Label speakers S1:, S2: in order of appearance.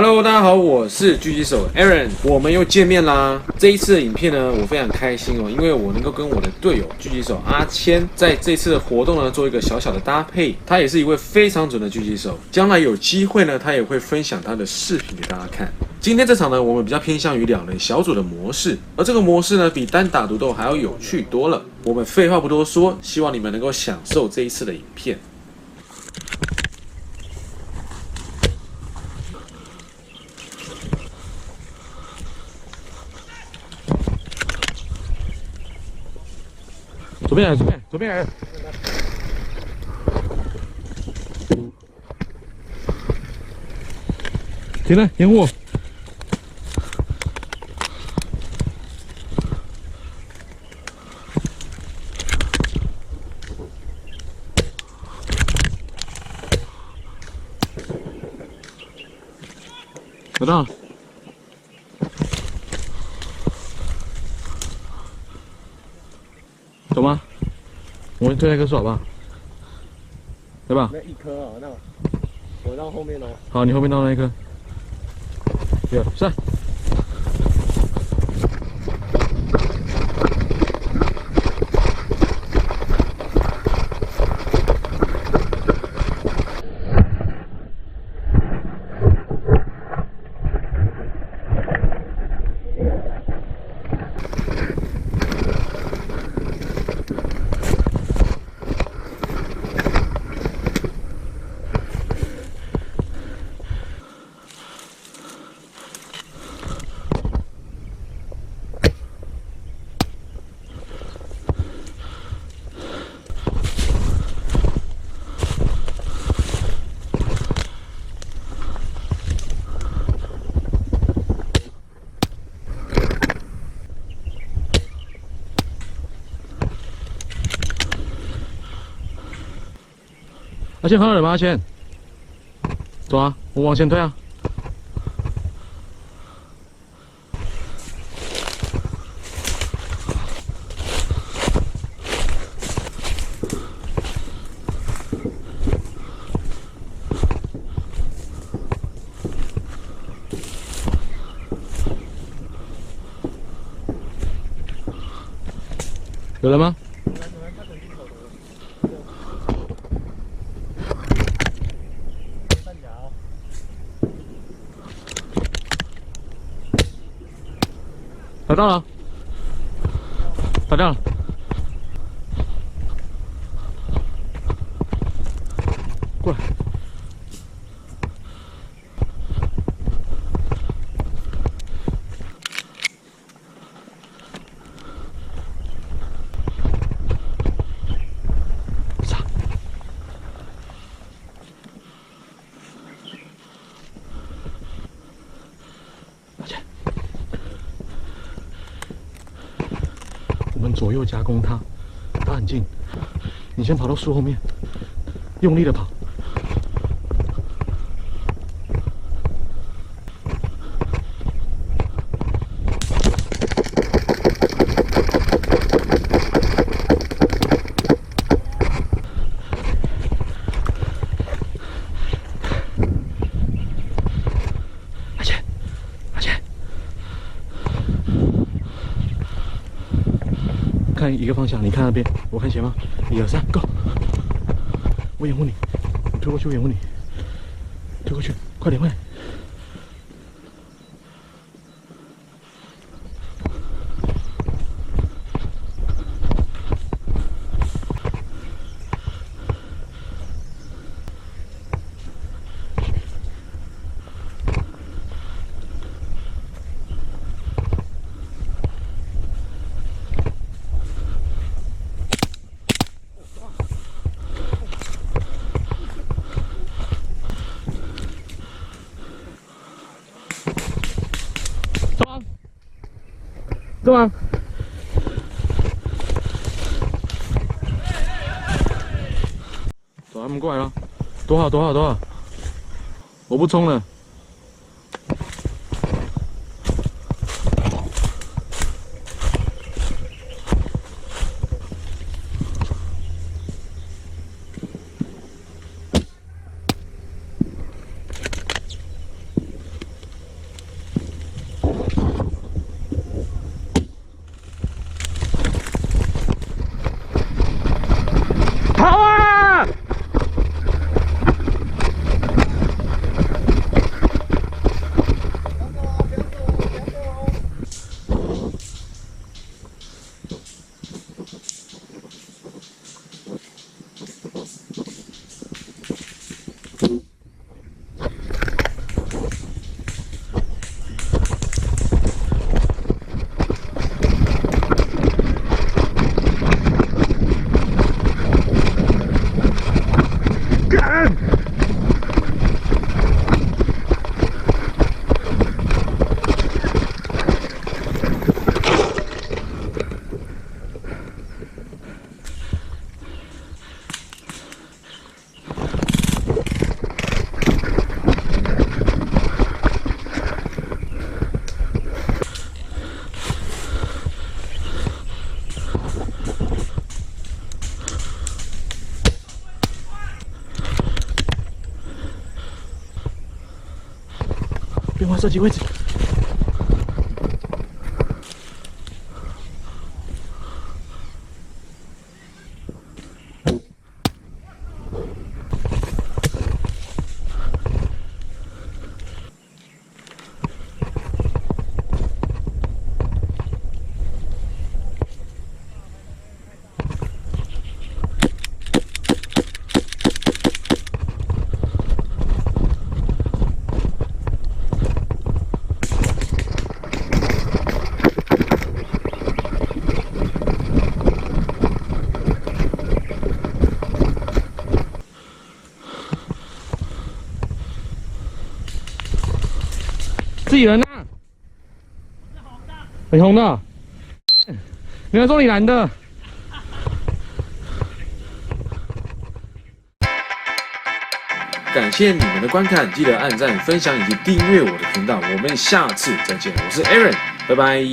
S1: Hello， 大家好，我是狙击手 Aaron， 我们又见面啦。这一次的影片呢，我非常开心哦，因为我能够跟我的队友狙击手阿谦在这次的活动呢做一个小小的搭配。他也是一位非常准的狙击手，将来有机会呢，他也会分享他的视频给大家看。今天这场呢，我们比较偏向于2人小组的模式，而这个模式呢，比单打独斗还要有趣多了。我们废话不多说，希望你们能够享受这一次的影片。左边来，左边来。停了，掩护我。找到了。走吗？我们推那棵树好不好？对吧？
S2: 那一棵哦，那我到后面哦。
S1: 好，你后面到那一棵。1、2、3。阿谦看到人吗？阿谦，走啊，我往前推啊。有人吗？找到了，找到了。过来。我们左右夹攻他，他很近，你先跑到树后面，用力的跑。看一个方向，你看那边，我看斜吗？1、2、3，Go！ 我掩护你，你推过去，我掩护你，推过去，快点，快点！走啊！走，他们过来了，躲好，躲好，躲好！我不冲了。
S2: 话射击位置。自己人啊！很红的，没有说你蓝的。
S1: 感谢你们的观看，记得按赞、分享以及订阅我的频道。我们下次再见，我是 Aaron，拜拜。